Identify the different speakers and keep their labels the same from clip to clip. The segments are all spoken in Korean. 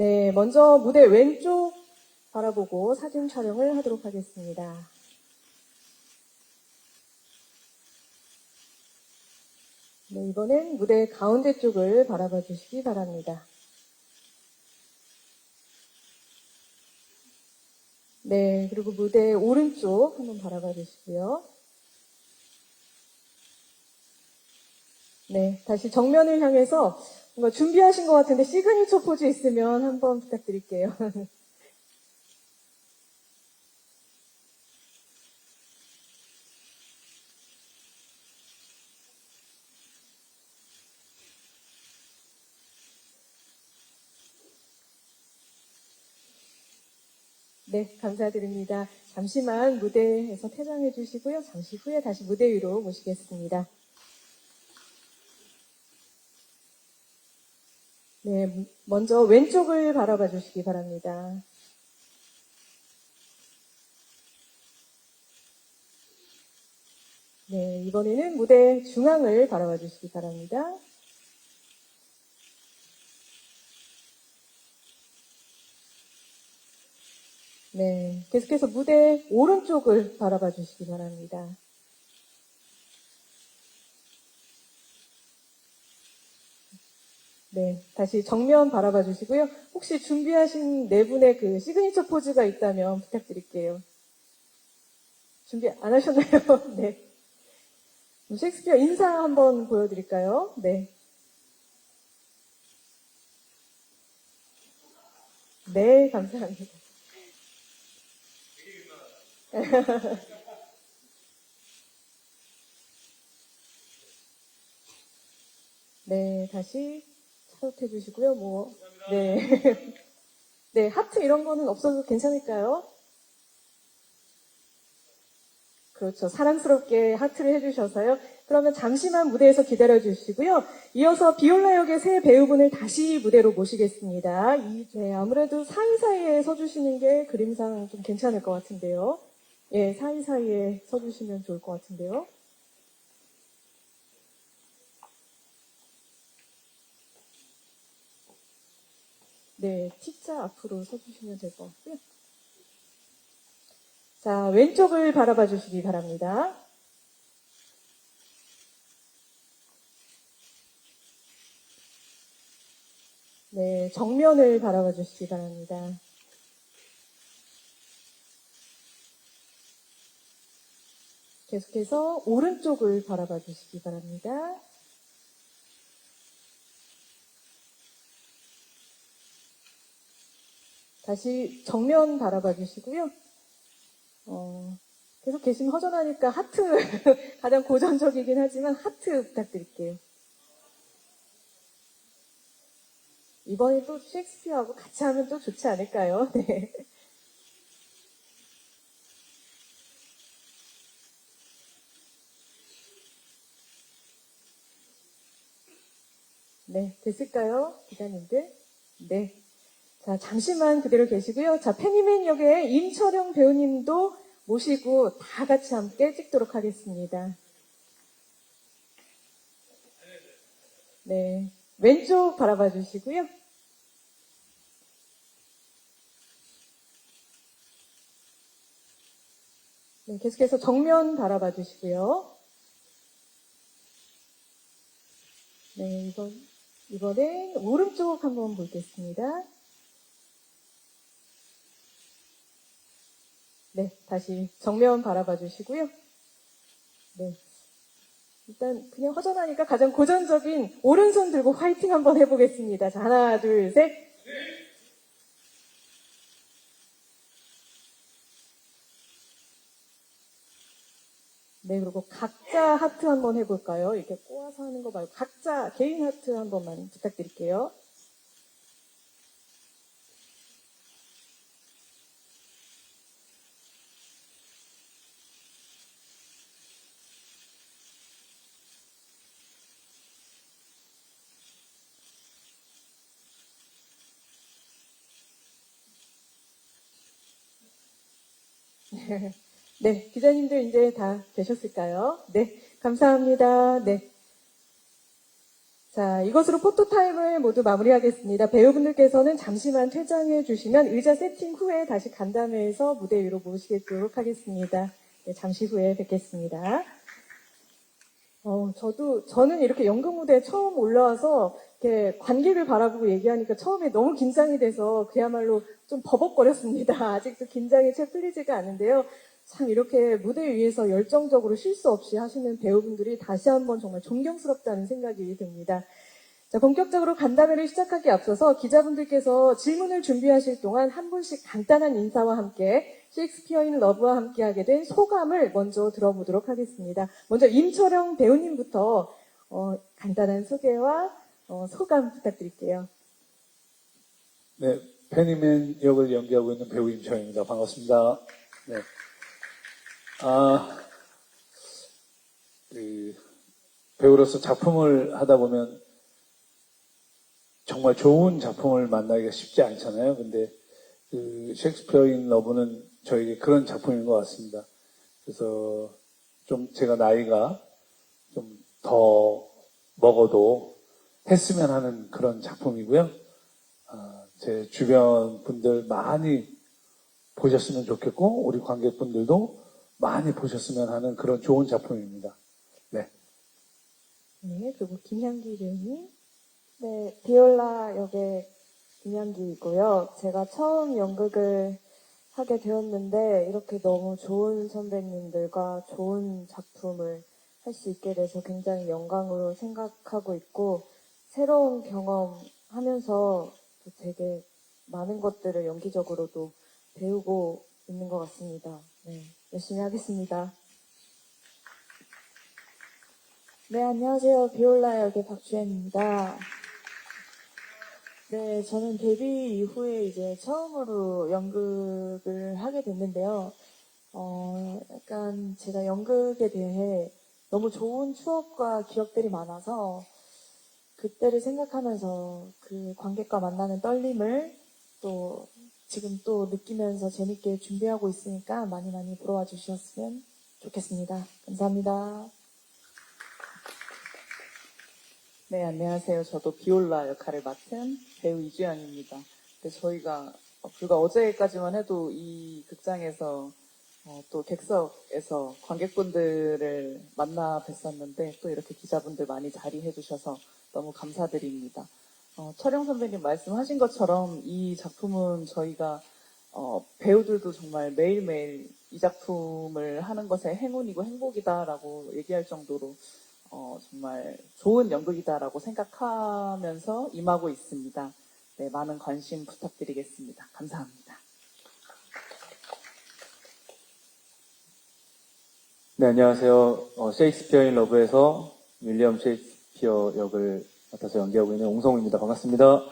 Speaker 1: 네, 먼저 무대 왼쪽 바라보고 사진 촬영을 하도록 하겠습니다. 네, 이번엔 무대 가운데 쪽을 바라봐 주시기 바랍니다. 네, 그리고 무대 오른쪽 한번 바라봐 주시고요. 네, 다시 정면을 향해서 뭔가 준비하신 것 같은데 시그니처 포즈 있으면 한번 부탁드릴게요. 네, 감사드립니다. 잠시만 무대에서 퇴장해 주시고요. 잠시 후에 다시 무대 위로 모시겠습니다. 네, 먼저 왼쪽을 바라봐 주시기 바랍니다. 네, 이번에는 무대 중앙을 바라봐 주시기 바랍니다. 네, 계속해서 무대 오른쪽을 바라봐 주시기 바랍니다. 네, 다시 정면 바라봐 주시고요. 혹시 준비하신 네 분의 그 시그니처 포즈가 있다면 부탁드릴게요. 준비 안 하셨나요? 네. 셰익스피어 인사 한번 보여드릴까요? 네. 네, 감사합니다. 네, 다시 차렷해 주시고요. 네. 네, 하트 이런 거는 없어도 괜찮을까요? 그렇죠. 사랑스럽게 하트를 해주셔서요. 그러면 잠시만 무대에서 기다려 주시고요. 이어서 비올라 역의 새 배우분을 다시 무대로 모시겠습니다. 네, 아무래도 사이사이에 서주시는 게 그림상 좀 괜찮을 것 같은데요. 예, 사이사이에 서주시면 좋을 것 같은데요. 네, T자 앞으로 서주시면 될 것 같고요. 자, 왼쪽을 바라봐 주시기 바랍니다. 네, 정면을 바라봐 주시기 바랍니다. 계속해서 오른쪽을 바라봐 주시기 바랍니다. 다시 정면 바라봐 주시고요. 계속 계시면 허전하니까 하트, 가장 고전적이긴 하지만 하트 부탁드릴게요. 이번에 또 셰익스피어하고 같이 하면 또 좋지 않을까요? 네. 네, 됐을까요? 기자님들? 네. 자, 잠시만 그대로 계시고요. 자, 페니맨 역의 임철영 배우님도 모시고 다 같이 함께 찍도록 하겠습니다. 네. 왼쪽 바라봐 주시고요. 네, 계속해서 정면 바라봐 주시고요. 네, 이번엔 오른쪽 한번 보겠습니다. 네, 다시 정면 바라봐 주시고요. 네. 일단 그냥 허전하니까 가장 고전적인 오른손 들고 화이팅 한번 해보겠습니다. 자, 하나, 둘, 셋. 네, 그리고 각자 하트 한번 해볼까요? 이렇게 꼬아서 하는 거 말고 각자 개인 하트 한 번만 부탁드릴게요. 네, 기자님들 이제 다 되셨을까요? 네, 감사합니다. 네. 자, 이것으로 포토타임을 모두 마무리하겠습니다. 배우분들께서는 잠시만 퇴장해 주시면 의자 세팅 후에 다시 간담회에서 무대 위로 모시도록 하겠습니다. 네, 잠시 후에 뵙겠습니다. 저는 이렇게 연극 무대에 처음 올라와서 이렇게 관객을 바라보고 얘기하니까 처음에 너무 긴장이 돼서 그야말로 좀 버벅거렸습니다. 아직도 긴장이 채 풀리지가 않는데요. 참 이렇게 무대 위에서 열정적으로 실수 없이 하시는 배우분들이 다시 한번 정말 존경스럽다는 생각이 듭니다. 자, 본격적으로 간담회를 시작하기 앞서서 기자분들께서 질문을 준비하실 동안 한 분씩 간단한 인사와 함께 셰익스피어 인 러브와 함께하게 된 소감을 먼저 들어보도록 하겠습니다. 먼저 임철영 배우님부터 간단한 소개와 소감 부탁드릴게요.
Speaker 2: 네, 페니맨 역을 연기하고 있는 배우 임철영입니다. 반갑습니다. 네. 배우로서 작품을 하다 보면 정말 좋은 작품을 만나기가 쉽지 않잖아요. 근데 셰익스피어 인 러브는 저에게 그런 작품인 것 같습니다. 그래서 좀 제가 나이가 좀 더 먹어도 했으면 하는 그런 작품이고요. 제 주변 분들 많이 보셨으면 좋겠고 우리 관객분들도 많이 보셨으면 하는 그런 좋은 작품입니다. 네.
Speaker 1: 네, 그리고 김향기 배우님.
Speaker 3: 네, 비올라 역의 김향기이고요. 제가 처음 연극을 하게 되었는데 이렇게 너무 좋은 선배님들과 좋은 작품을 할 수 있게 돼서 굉장히 영광으로 생각하고 있고 새로운 경험하면서 되게 많은 것들을 연기적으로도 배우고 있는 것 같습니다. 네, 열심히 하겠습니다. 네, 안녕하세요. 비올라 역의 박주연입니다. 네, 저는 데뷔 이후에 이제 처음으로 연극을 하게 됐는데요. 약간 제가 연극에 대해 너무 좋은 추억과 기억들이 많아서 그때를 생각하면서 그 관객과 만나는 떨림을 또 지금 또 느끼면서 재밌게 준비하고 있으니까 많이 많이 보러 와 주셨으면 좋겠습니다. 감사합니다.
Speaker 4: 네, 안녕하세요. 저도 비올라 역할을 맡은 배우 이주연입니다. 저희가 불과 어제까지만 해도 이 극장에서 또 객석에서 관객분들을 만나 뵀었는데 또 이렇게 기자분들 많이 자리해 주셔서 너무 감사드립니다. 철영 선배님 말씀하신 것처럼 이 작품은 저희가 배우들도 정말 매일매일 이 작품을 하는 것에 행운이고 행복이다라고 얘기할 정도로 정말 좋은 연극이다라고 생각하면서 임하고 있습니다. 네, 많은 관심 부탁드리겠습니다. 감사합니다.
Speaker 5: 네, 안녕하세요. 셰익스피어 인 러브에서 윌리엄 셰익스피어 역을 맡아서 연기하고 있는 옹성우입니다. 반갑습니다.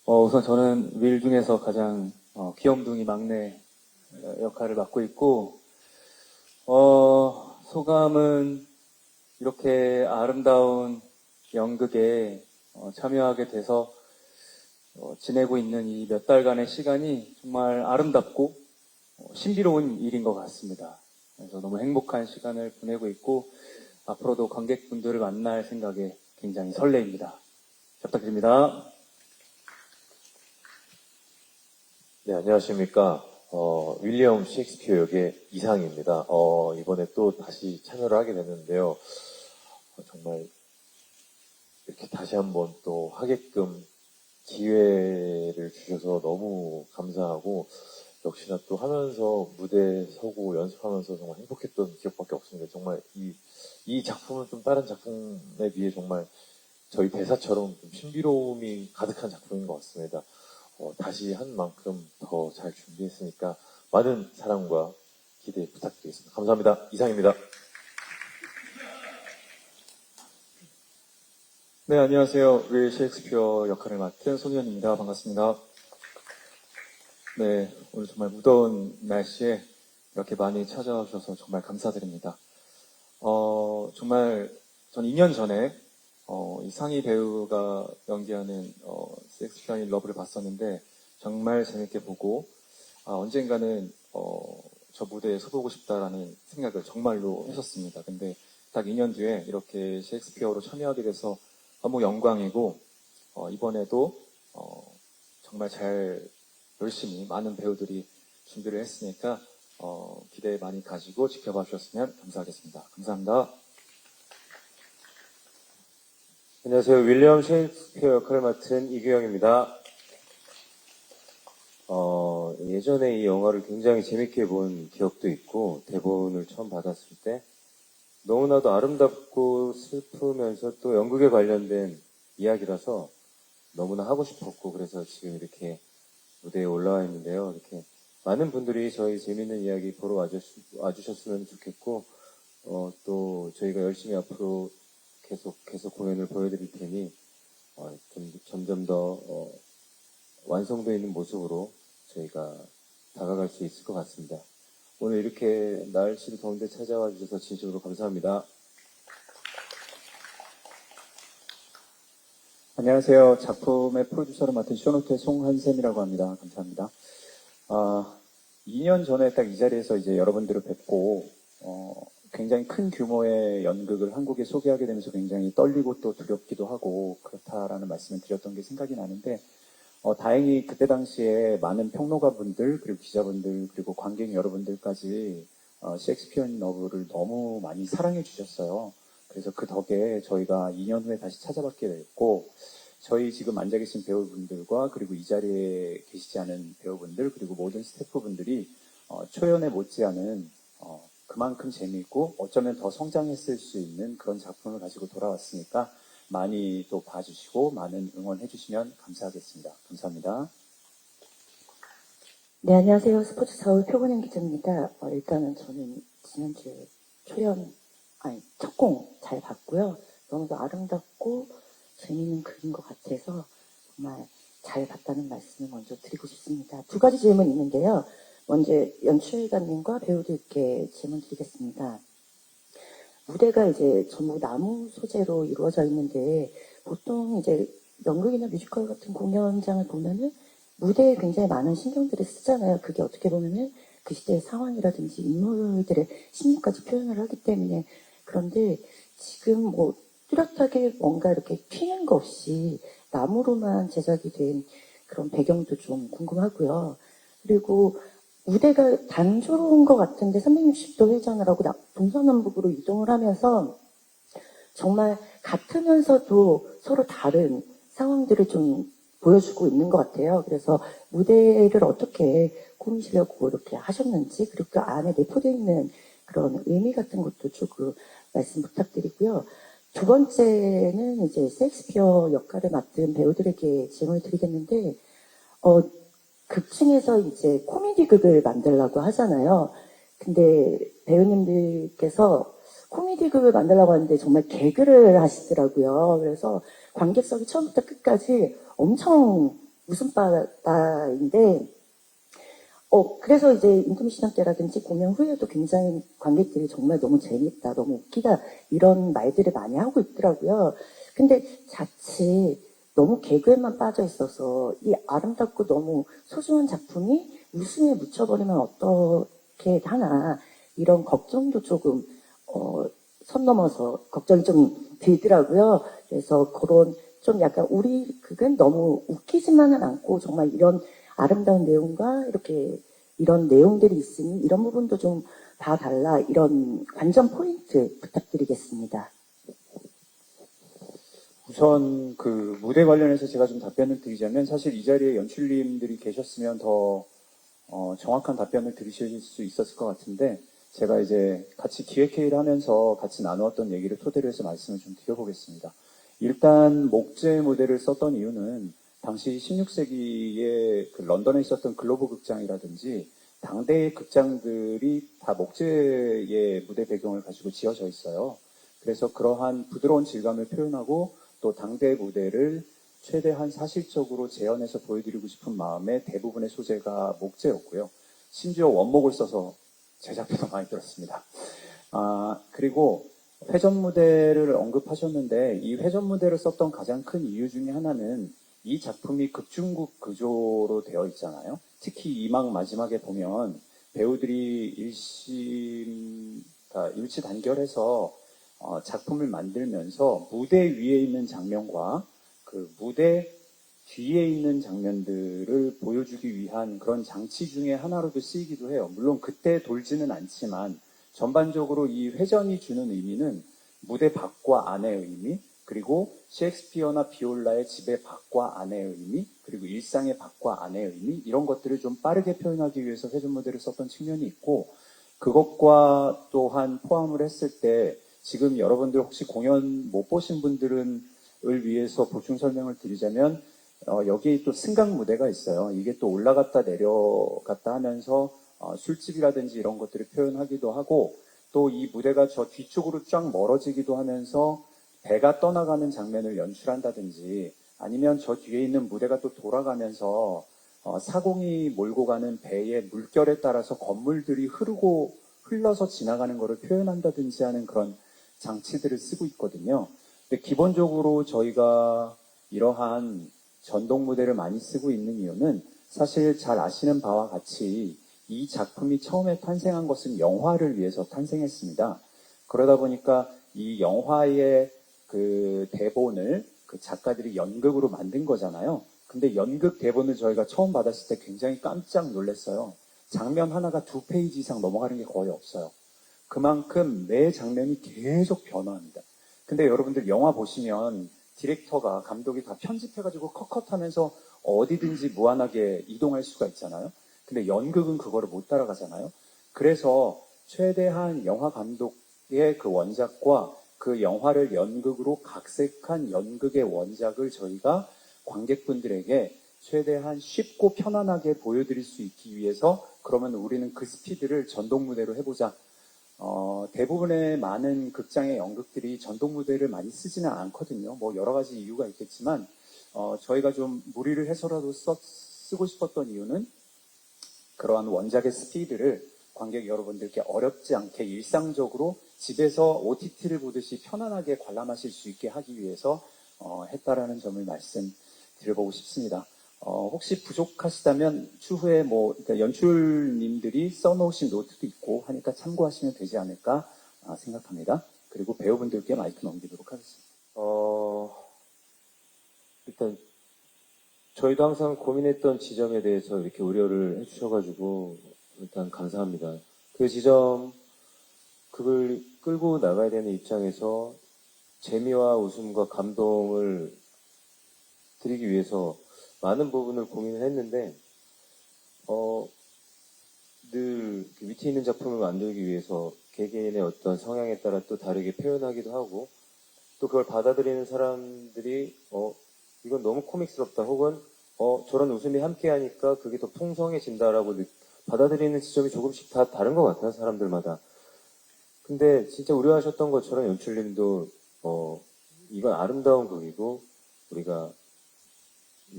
Speaker 5: 우선 저는 윌 중에서 가장 귀염둥이 막내 역할을 맡고 있고 소감은 이렇게 아름다운 연극에 참여하게 돼서 지내고 있는 이 몇 달간의 시간이 정말 아름답고 신비로운 일인 것 같습니다. 그래서 너무 행복한 시간을 보내고 있고 앞으로도 관객분들을 만날 생각에 굉장히 설레입니다. 잘 부탁드립니다.
Speaker 6: 네, 안녕하십니까. 윌리엄 셰익스피어 역의 이상입니다. 이번에 또 다시 참여를 하게 됐는데요. 정말 이렇게 다시 한번 또 하게끔 기회를 주셔서 너무 감사하고 역시나 또 하면서 무대에 서고 연습하면서 정말 행복했던 기억밖에 없습니다. 정말 이 작품은 좀 다른 작품에 비해 정말 저희 대사처럼 좀 신비로움이 가득한 작품인 것 같습니다. 다시 한 만큼 더 잘 준비했으니까 많은 사랑과 기대 부탁드리겠습니다. 감사합니다. 이상입니다.
Speaker 5: 네, 안녕하세요. 윌 셰익스피어 역할을 맡은 손희연입니다. 반갑습니다. 네, 오늘 정말 무더운 날씨에 이렇게 많이 찾아오셔서 정말 감사드립니다. 정말 전 2년 전에 이 상희 배우가 연기하는 셰익스피어 인 러브를 봤었는데 정말 재밌게 보고 언젠가는 저 무대에 서보고 싶다라는 생각을 정말로 했었습니다. 근데 딱 2년 뒤에 이렇게 셰익스피어로 참여하게 돼서 너무 영광이고, 이번에도 정말 잘 열심히 많은 배우들이 준비를 했으니까 기대 많이 가지고 지켜봐 주셨으면 감사하겠습니다. 감사합니다.
Speaker 6: 안녕하세요. 윌리엄 셰익스피어 역할을 맡은 이규영입니다. 예전에 이 영화를 굉장히 재밌게 본 기억도 있고, 대본을 처음 받았을 때 너무나도 아름답고 슬프면서 또 연극에 관련된 이야기라서 너무나 하고 싶었고, 그래서 지금 이렇게 무대에 올라와 있는데요. 이렇게 많은 분들이 저희 재밌는 이야기 보러 와주셨으면 좋겠고, 또 저희가 열심히 앞으로 계속 공연을 보여드릴 테니, 점점 더 완성되어 있는 모습으로 저희가 다가갈 수 있을 것 같습니다. 오늘 이렇게 날씨도 더운데 찾아와 주셔서 진심으로 감사합니다.
Speaker 7: 안녕하세요. 작품의 프로듀서를 맡은 쇼노트의 송한샘이라고 합니다. 감사합니다. 2년 전에 딱 이 자리에서 이제 여러분들을 뵙고, 굉장히 큰 규모의 연극을 한국에 소개하게 되면서 굉장히 떨리고 또 두렵기도 하고 그렇다라는 말씀을 드렸던 게 생각이 나는데, 다행히 그때 당시에 많은 평론가분들, 그리고 기자분들, 그리고 관객 여러분들까지 셰익스피어 인 러브를 너무 많이 사랑해 주셨어요. 그래서 그 덕에 저희가 2년 후에 다시 찾아뵙게 됐고, 저희 지금 앉아 계신 배우분들과 그리고 이 자리에 계시지 않은 배우분들, 그리고 모든 스태프분들이 초연에 못지않은 그만큼 재미있고 어쩌면 더 성장했을 수 있는 그런 작품을 가지고 돌아왔으니까 많이 또 봐주시고 많은 응원해 주시면 감사하겠습니다. 감사합니다.
Speaker 8: 네, 안녕하세요. 스포츠 서울 표본현 기자입니다. 일단은 저는 지난주에 첫 공 잘 봤고요. 너무도 아름답고 재미있는 글인 것 같아서 정말 잘 봤다는 말씀을 먼저 드리고 싶습니다. 두 가지 질문 있는데요. 먼저 연출가님과 배우들께 질문 드리겠습니다. 무대가 이제 전부 나무 소재로 이루어져 있는데, 보통 이제 연극이나 뮤지컬 같은 공연장을 보면은 무대에 굉장히 많은 신경들을 쓰잖아요. 그게 어떻게 보면은 그 시대의 상황이라든지 인물들의 심리까지 표현을 하기 때문에. 그런데 지금 뭐 뚜렷하게 뭔가 이렇게 튀는 거 없이 나무로만 제작이 된 그런 배경도 좀 궁금하고요. 그리고 무대가 단조로운 것 같은데 360도 회전을 하고 동서남북으로 이동을 하면서 정말 같으면서도 서로 다른 상황들을 좀 보여주고 있는 것 같아요. 그래서 무대를 어떻게 꾸미시려고 이렇게 하셨는지, 그리고 그 안에 내포되어 있는 그런 의미 같은 것도 조금 말씀 부탁드리고요. 두 번째는 이제 셰익스피어 역할을 맡은 배우들에게 질문을 드리겠는데, 극중에서 이제 코미디극을 만들려고 하잖아요. 근데 배우님들께서 코미디극을 만들려고 하는데 정말 개그를 하시더라고요. 그래서 관객석이 처음부터 끝까지 엄청 웃음바다인데, 그래서 이제 인터미션 때라든지 공연 후에도 굉장히 관객들이 정말 너무 재밌다, 너무 웃기다, 이런 말들을 많이 하고 있더라고요. 근데 자칫 너무 개그에만 빠져 있어서 이 아름답고 너무 소중한 작품이 웃음에 묻혀버리면 어떻게 하나, 이런 걱정도 조금, 선 넘어서 걱정이 좀 들더라고요. 그래서 그런 좀 약간 우리 극은 너무 웃기지만은 않고 정말 이런 아름다운 내용과 이렇게 이런 내용들이 있으니 이런 부분도 좀 봐달라, 이런 관전 포인트 부탁드리겠습니다.
Speaker 7: 우선 그 무대 관련해서 제가 좀 답변을 드리자면, 사실 이 자리에 연출님들이 계셨으면 더 정확한 답변을 드리실 수 있었을 것 같은데, 제가 이제 같이 기획회의를 하면서 같이 나누었던 얘기를 토대로 해서 말씀을 좀 드려보겠습니다. 일단 목재 무대를 썼던 이유는 당시 16세기에 그 런던에 있었던 글로브 극장이라든지 당대의 극장들이 다 목재의 무대 배경을 가지고 지어져 있어요. 그래서 그러한 부드러운 질감을 표현하고 또 당대 무대를 최대한 사실적으로 재현해서 보여드리고 싶은 마음에 대부분의 소재가 목재였고요. 심지어 원목을 써서 제작비도 많이 들었습니다. 그리고 회전 무대를 언급하셨는데, 이 회전 무대를 썼던 가장 큰 이유 중에 하나는 이 작품이 극중극 구조로 되어 있잖아요. 특히 2막 마지막에 보면 배우들이 일치 단결해서 작품을 만들면서 무대 위에 있는 장면과 그 무대 뒤에 있는 장면들을 보여주기 위한 그런 장치 중에 하나로도 쓰이기도 해요. 물론 그때 돌지는 않지만 전반적으로 이 회전이 주는 의미는 무대 밖과 안의 의미, 그리고 셰익스피어나 비올라의 집의 밖과 안의 의미, 그리고 일상의 밖과 안의 의미, 이런 것들을 좀 빠르게 표현하기 위해서 회전 무대를 썼던 측면이 있고, 그것과 또한 포함을 했을 때 지금 여러분들 혹시 공연 못 보신 분들을 위해서 보충 설명을 드리자면 여기 또 승강 무대가 있어요. 이게 또 올라갔다 내려갔다 하면서 술집이라든지 이런 것들을 표현하기도 하고, 또 이 무대가 저 뒤쪽으로 쫙 멀어지기도 하면서 배가 떠나가는 장면을 연출한다든지, 아니면 저 뒤에 있는 무대가 또 돌아가면서 사공이 몰고 가는 배의 물결에 따라서 건물들이 흘러서 지나가는 것을 표현한다든지 하는 그런 장치들을 쓰고 있거든요. 근데 기본적으로 저희가 이러한 전동 무대를 많이 쓰고 있는 이유는 사실 잘 아시는 바와 같이 이 작품이 처음에 탄생한 것은 영화를 위해서 탄생했습니다. 그러다 보니까 이 영화의 그 대본을 그 작가들이 연극으로 만든 거잖아요. 근데 연극 대본을 저희가 처음 받았을 때 굉장히 깜짝 놀랐어요. 장면 하나가 2페이지 이상 넘어가는 게 거의 없어요. 그만큼 매 장면이 계속 변화합니다. 근데 여러분들 영화 보시면 디렉터가, 감독이 다 편집해가지고 컷컷하면서 어디든지 무한하게 이동할 수가 있잖아요. 근데 연극은 그거를 못 따라가잖아요. 그래서 최대한 영화 감독의 그 원작과 그 영화를 연극으로 각색한 연극의 원작을 저희가 관객분들에게 최대한 쉽고 편안하게 보여드릴 수 있기 위해서, 그러면 우리는 그 스피드를 전동 무대로 해보자. 대부분의 많은 극장의 연극들이 전동 무대를 많이 쓰지는 않거든요. 뭐 여러 가지 이유가 있겠지만, 저희가 좀 무리를 해서라도 쓰고 싶었던 이유는 그러한 원작의 스피드를 관객 여러분들께 어렵지 않게 일상적으로 집에서 OTT를 보듯이 편안하게 관람하실 수 있게 하기 위해서 했다라는 점을 말씀드려보고 싶습니다. 혹시 부족하시다면 추후에 그러니까 연출님들이 써놓으신 노트도 있고 하니까 참고하시면 되지 않을까 생각합니다. 그리고 배우분들께 마이크 넘기도록 하겠습니다.
Speaker 6: 일단 저희도 항상 고민했던 지점에 대해서 이렇게 우려를 해주셔가지고 일단 감사합니다. 그 지점, 그걸 끌고 나가야 되는 입장에서 재미와 웃음과 감동을 드리기 위해서 많은 부분을 고민을 했는데, 늘 위트 있는 작품을 만들기 위해서 개개인의 어떤 성향에 따라 또 다르게 표현하기도 하고, 또 그걸 받아들이는 사람들이 이건 너무 코믹스럽다, 혹은 저런 웃음이 함께 하니까 그게 더 풍성해진다라고 받아들이는 지점이 조금씩 다 다른 것 같아요, 사람들마다. 근데 진짜 우려하셨던 것처럼 연출님도 이건 아름다운 극이고, 우리가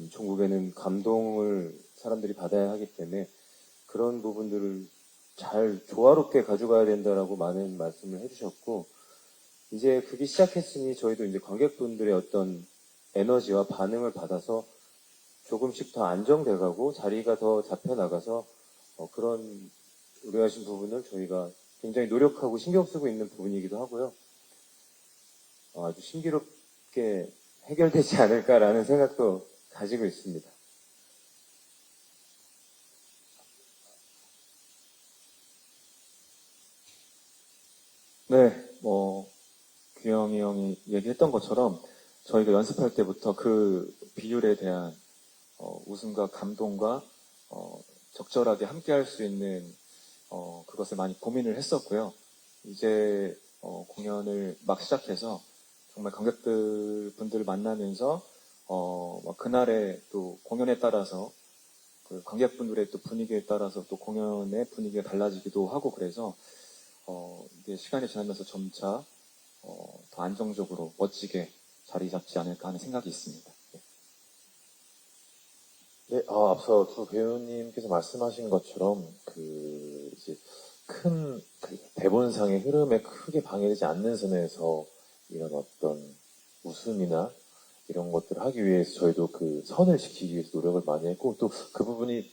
Speaker 6: 종국에는 감동을 사람들이 받아야 하기 때문에 그런 부분들을 잘 조화롭게 가져가야 된다라고 많은 말씀을 해주셨고, 이제 그게 시작했으니 저희도 이제 관객분들의 어떤 에너지와 반응을 받아서 조금씩 더 안정돼가고 자리가 더 잡혀나가서 그런 우려하신 부분을 저희가 굉장히 노력하고 신경 쓰고 있는 부분이기도 하고요. 아주 신기롭게 해결되지 않을까라는 생각도 가지고 있습니다.
Speaker 5: 네, 규영이 형이 얘기했던 것처럼 저희가 연습할 때부터 그 비율에 대한 웃음과 감동과 적절하게 함께 할 수 있는 그것을 많이 고민을 했었고요. 이제 공연을 막 시작해서 정말 관객들 분들을 만나면서 그날의 또 공연에 따라서 그 관객분들의 또 분위기에 따라서 또 공연의 분위기가 달라지기도 하고, 그래서 이게 시간이 지나면서 점차 더 안정적으로 멋지게 자리 잡지 않을까 하는 생각이 있습니다.
Speaker 6: 네, 앞서 두 배우님께서 말씀하신 것처럼 이제 큰 대본상의 흐름에 크게 방해되지 않는 선에서 이런 어떤 웃음이나 이런 것들을 하기 위해서 저희도 그 선을 지키기 위해서 노력을 많이 했고, 또 그 부분이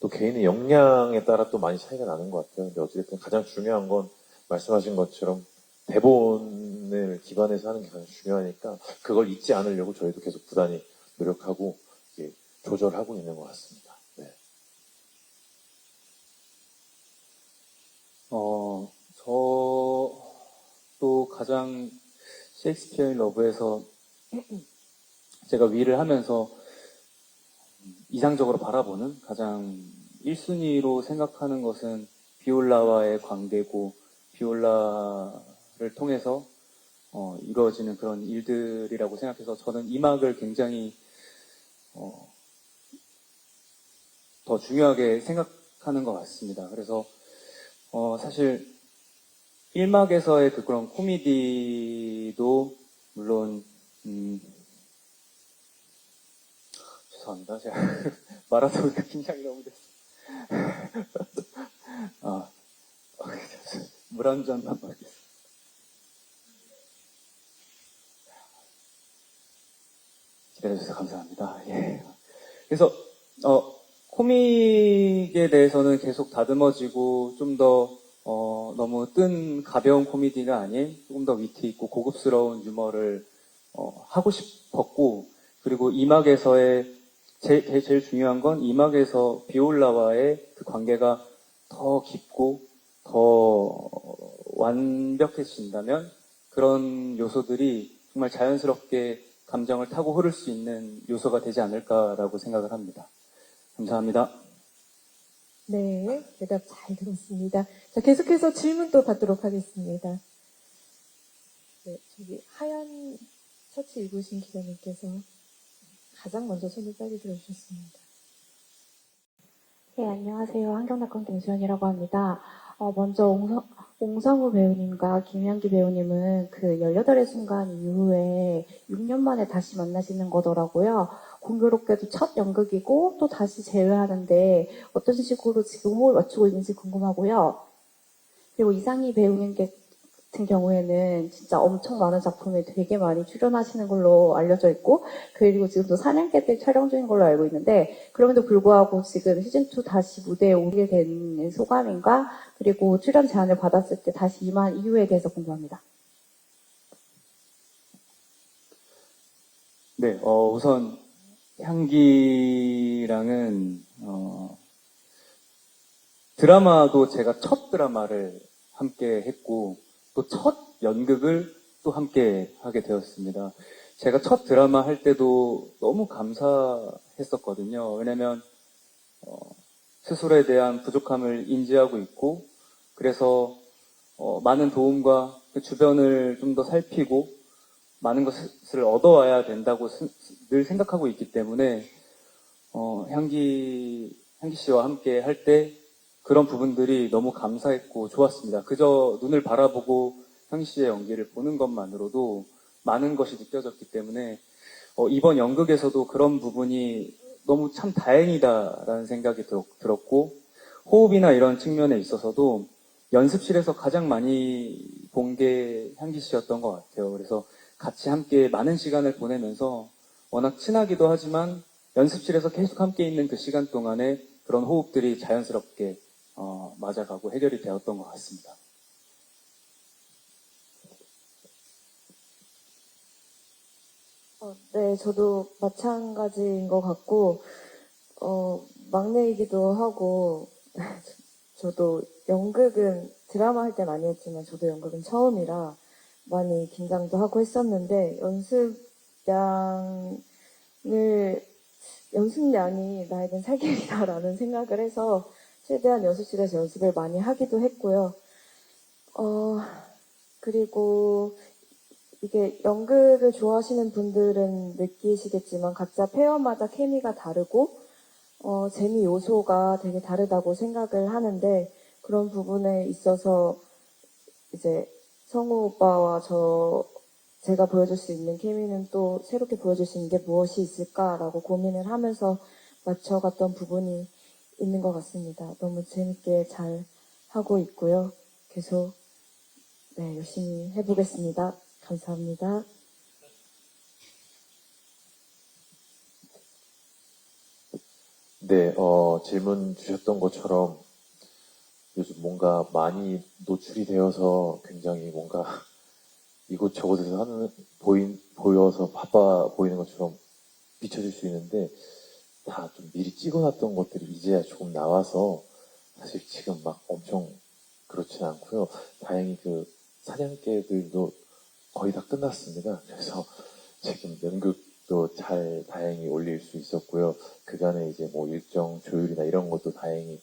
Speaker 6: 또 개인의 역량에 따라 또 많이 차이가 나는 것 같아요. 근데 어쨌든 가장 중요한 건 말씀하신 것처럼 대본 본능을 기반해서 하는 게 가장 중요하니까 그걸 잊지 않으려고 저희도 계속 부단히 노력하고 이게 조절하고 있는 것 같습니다. 네.
Speaker 5: 저도 가장 셰익스피어인 러브에서 제가 위를 하면서 이상적으로 바라보는 가장 1순위로 생각하는 것은 비올라와의 관계고 비올라를 통해서 이루어지는 그런 일들이라고 생각해서 저는 이 막을 굉장히 더 중요하게 생각하는 것 같습니다. 그래서 사실 1막에서의 그런 코미디도 물론 죄송합니다. 제가 말하다 보니까 긴장이 너무 됐어요. 물 한 잔만 마시겠습니다. 기다려주셔서 감사합니다. 예. 그래서 코믹에 대해서는 계속 다듬어지고 좀 더 너무 뜬 가벼운 코미디가 아닌 조금 더 위트 있고 고급스러운 유머를 하고 싶었고, 그리고 이막에서의 제일 중요한 건 이막에서 비올라와의 그 관계가 더 깊고 더 완벽해진다면 그런 요소들이 정말 자연스럽게 감정을 타고 흐를 수 있는 요소가 되지 않을까라고 생각을 합니다. 감사합니다.
Speaker 1: 네, 대답 잘 들었습니다. 자, 계속해서 질문 또 받도록 하겠습니다. 네, 저기 하얀 셔츠 입으신 기자님께서 가장 먼저 손을 빨리 들어주셨습니다.
Speaker 9: 네, 안녕하세요. 환경낙원 김수현이라고 합니다. 먼저 옹성우 배우님과 김현기 배우님은 그 18의 순간 이후에 6년 만에 다시 만나시는 거더라고요. 공교롭게도 첫 연극이고 또 다시 재회하는데 어떤 식으로 지금 호흡을 맞추고 있는지 궁금하고요. 그리고 이상희 배우님 같은 경우에는 진짜 엄청 많은 작품에 되게 많이 출연하시는 걸로 알려져 있고, 그리고 지금도 사냥개들 촬영 중인 걸로 알고 있는데, 그럼에도 불구하고 지금 시즌2 다시 무대에 오게 된 소감인가, 그리고 출연 제안을 받았을 때 다시 임한 이유에 대해서 궁금합니다.
Speaker 5: 네, 우선 향기랑은 드라마도 제가 첫 드라마를 함께 했고 또 첫 연극을 또 함께 하게 되었습니다. 제가 첫 드라마 할 때도 너무 감사했었거든요. 왜냐면 스스로에 대한 부족함을 인지하고 있고, 그래서 많은 도움과 그 주변을 좀 더 살피고 많은 것을 얻어와야 된다고 늘 생각하고 있기 때문에 향기 씨와 함께 할 때 그런 부분들이 너무 감사했고 좋았습니다. 그저 눈을 바라보고 향기 씨의 연기를 보는 것만으로도 많은 것이 느껴졌기 때문에 이번 연극에서도 그런 부분이 너무 참 다행이다라는 생각이 들었고, 호흡이나 이런 측면에 있어서도 연습실에서 가장 많이 본 게 향기 씨였던 것 같아요. 그래서 같이 함께 많은 시간을 보내면서 워낙 친하기도 하지만 연습실에서 계속 함께 있는 그 시간 동안에 그런 호흡들이 자연스럽게 맞아가고 해결이 되었던 것 같습니다.
Speaker 3: 네, 저도 마찬가지인 것 같고, 막내이기도 하고, 저도 연극은 드라마 할 때 많이 했지만 저도 연극은 처음이라 많이 긴장도 하고 했었는데, 연습량이 나에겐 살 길이다라는 생각을 해서 최대한 연습실에서 연습을 많이 하기도 했고요. 그리고 이게 연극을 좋아하시는 분들은 느끼시겠지만 각자 페어마다 케미가 다르고 재미 요소가 되게 다르다고 생각을 하는데, 그런 부분에 있어서 이제 성우 오빠와 제가 보여줄 수 있는 케미는 또 새롭게 보여줄 수 있는 게 무엇이 있을까라고 고민을 하면서 맞춰갔던 부분이 있는 것 같습니다. 너무 재밌게 잘 하고 있고요. 계속 열심히 해보겠습니다. 감사합니다.
Speaker 6: 네, 질문 주셨던 것처럼 요즘 뭔가 많이 노출이 되어서 굉장히 뭔가 이곳 저곳에서 보여서 바빠 보이는 것처럼 비춰질 수 있는데 다 좀 미리 찍어놨던 것들이 이제야 조금 나와서 사실 지금 막 엄청 그렇진 않고요. 다행히 그 사냥개들도 거의 다 끝났습니다. 그래서 지금 연극도 잘 다행히 올릴 수 있었고요. 그간에 이제 뭐 일정 조율이나 이런 것도 다행히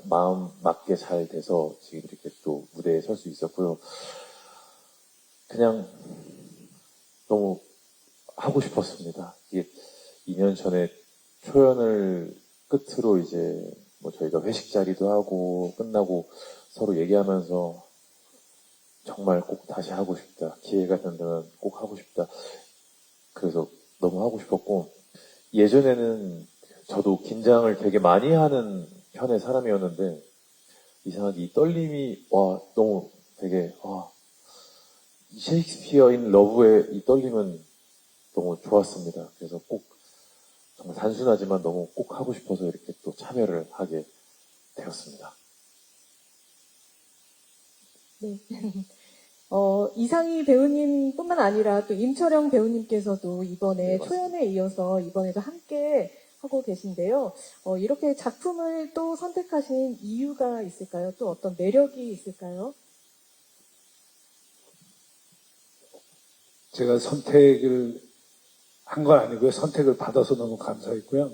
Speaker 6: 마음 맞게 잘 돼서 지금 이렇게 또 무대에 설 수 있었고요. 그냥 너무 하고 싶었습니다. 이게 2년 전에 초연을 끝으로 이제 뭐 저희가 회식 자리도 하고 끝나고 서로 얘기하면서 정말 꼭 다시 하고 싶다. 기회가 된다면 꼭 하고 싶다. 그래서 너무 하고 싶었고, 예전에는 저도 긴장을 되게 많이 하는 편의 사람이었는데, 이상하게 이 떨림이, 너무 되게, 이 셰익스피어인 러브의 이 떨림은 너무 좋았습니다. 그래서 꼭, 정말 단순하지만 너무 꼭 하고 싶어서 이렇게 또 참여를 하게 되었습니다.
Speaker 1: 네. 이상희 배우님뿐만 아니라 또 임철영 배우님께서도 이번에
Speaker 6: 네, 맞습니다.
Speaker 1: 초연에 이어서 이번에도 함께 하고 계신데요. 이렇게 작품을 또 선택하신 이유가 있을까요? 또 어떤 매력이 있을까요?
Speaker 2: 제가 선택을 한 건 아니고요. 선택을 받아서 너무 감사했고요.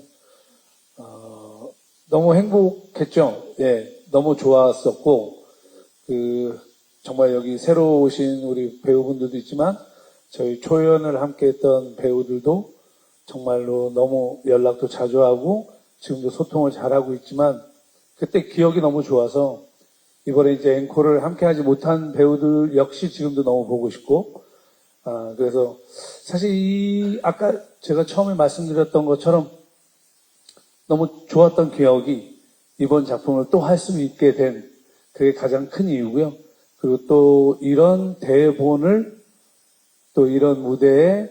Speaker 2: 너무 행복했죠. 예, 너무 좋았었고, 정말 여기 새로 오신 우리 배우분들도 있지만, 저희 초연을 함께 했던 배우들도 정말로 너무 연락도 자주 하고, 지금도 소통을 잘하고 있지만, 그때 기억이 너무 좋아서, 이번에 이제 앵콜을 함께 하지 못한 배우들 역시 지금도 너무 보고 싶고, 그래서 사실 아까 제가 처음에 말씀드렸던 것처럼 너무 좋았던 기억이 이번 작품을 또 할 수 있게 된 그게 가장 큰 이유고요. 그리고 또 이런 대본을 또 이런 무대에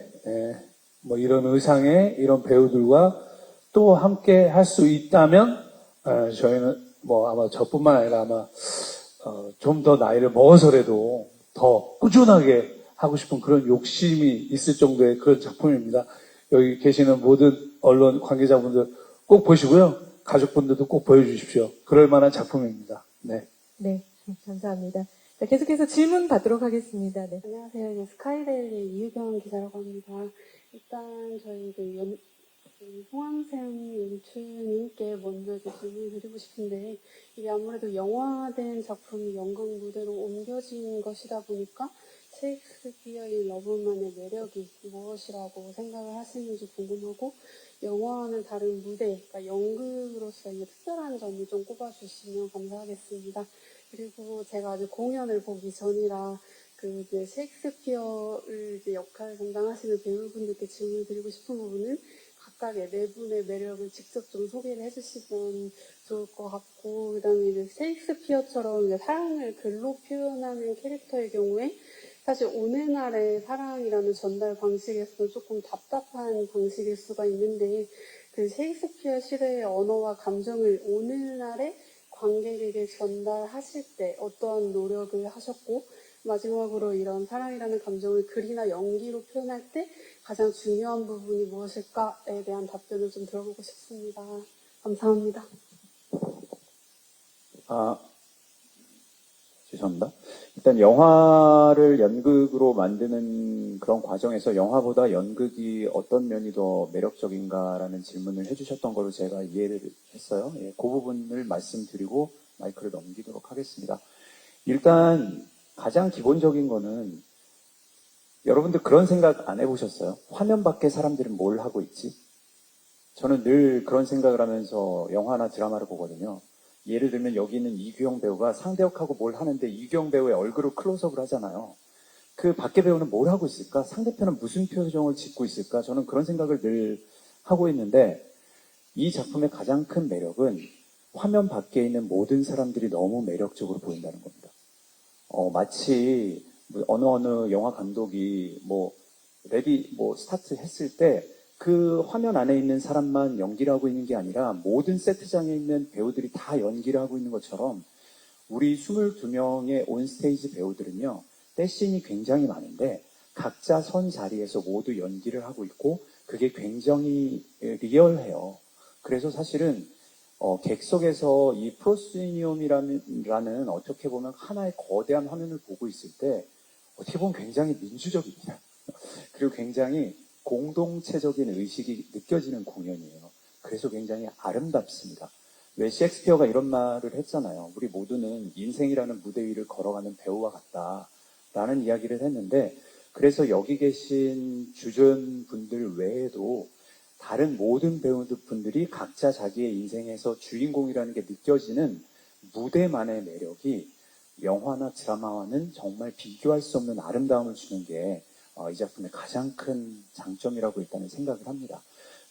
Speaker 2: 뭐 이런 의상에 이런 배우들과 또 함께 할 수 있다면 저희는 뭐 아마 저뿐만 아니라 아마 좀 더 나이를 먹어서라도 더 꾸준하게 하고 싶은 그런 욕심이 있을 정도의 그런 작품입니다. 여기 계시는 모든 언론 관계자분들 꼭 보시고요. 가족분들도 꼭 보여주십시오. 그럴 만한 작품입니다. 네.
Speaker 1: 네, 감사합니다. 자, 계속해서 질문 받도록 하겠습니다. 네.
Speaker 10: 안녕하세요. 이제 스카이데일리 이유경 기자라고 합니다. 일단 저희 송황샘 연출님께 먼저 이제 질문을 드리고 싶은데, 이게 아무래도 영화된 작품이 연극 무대로 옮겨진 것이다 보니까 셰익스피어인 러브만의 매력이 무엇이라고 생각을 하시는지 궁금하고, 영화와는 다른 무대, 그러니까 연극으로서 이제 특별한 점을 좀 꼽아주시면 감사하겠습니다. 그리고 제가 아직 공연을 보기 전이라 이제 셰익스피어를 이제 역할 담당하시는 배우분들께 질문을 드리고 싶은 부분은 각각의 네 분의 매력을 직접 좀 소개를 해주시면 좋을 것 같고, 그다음에 이제 셰익스피어처럼 이제 사랑을 글로 표현하는 캐릭터의 경우에 사실 오늘날의 사랑이라는 전달 방식에서는 조금 답답한 방식일 수가 있는데, 그 셰익스피어 시대의 언어와 감정을 오늘날의 관객에게 전달하실 때 어떠한 노력을 하셨고, 마지막으로 이런 사랑이라는 감정을 글이나 연기로 표현할 때 가장 중요한 부분이 무엇일까에 대한 답변을 좀 들어보고 싶습니다. 감사합니다.
Speaker 7: 죄송합니다. 일단 영화를 연극으로 만드는 그런 과정에서 영화보다 연극이 어떤 면이 더 매력적인가라는 질문을 해주셨던 걸로 제가 이해를 했어요. 예, 그 부분을 말씀드리고 마이크를 넘기도록 하겠습니다. 일단 가장 기본적인 거는 여러분들 그런 생각 안 해보셨어요? 화면 밖에 사람들은 뭘 하고 있지? 저는 늘 그런 생각을 하면서 영화나 드라마를 보거든요. 예를 들면 여기 있는 이규영 배우가 상대역하고 뭘 하는데 이규영 배우의 얼굴을 클로즈업을 하잖아요. 그 밖에 배우는 뭘 하고 있을까? 상대편은 무슨 표정을 짓고 있을까? 저는 그런 생각을 늘 하고 있는데, 이 작품의 가장 큰 매력은 화면 밖에 있는 모든 사람들이 너무 매력적으로 보인다는 겁니다. 마치 어느 영화 감독이 스타트 했을 때 그 화면 안에 있는 사람만 연기를 하고 있는 게 아니라 모든 세트장에 있는 배우들이 다 연기를 하고 있는 것처럼 우리 22명의 온스테이지 배우들은요, 떼씬이 굉장히 많은데 각자 선 자리에서 모두 연기를 하고 있고 그게 굉장히 리얼해요. 그래서 사실은 객석에서 이 프로시니움이라는 어떻게 보면 하나의 거대한 화면을 보고 있을 때 어떻게 보면 굉장히 민주적입니다. 그리고 굉장히 공동체적인 의식이 느껴지는 공연이에요. 그래서 굉장히 아름답습니다. 왜 셰익스피어가 이런 말을 했잖아요. 우리 모두는 인생이라는 무대 위를 걸어가는 배우와 같다라는 이야기를 했는데 그래서 여기 계신 주전분들 외에도 다른 모든 배우분들이 각자 자기의 인생에서 주인공이라는 게 느껴지는 무대만의 매력이 영화나 드라마와는 정말 비교할 수 없는 아름다움을 주는 게 이 작품의 가장 큰 장점이라고 일단은 생각을 합니다.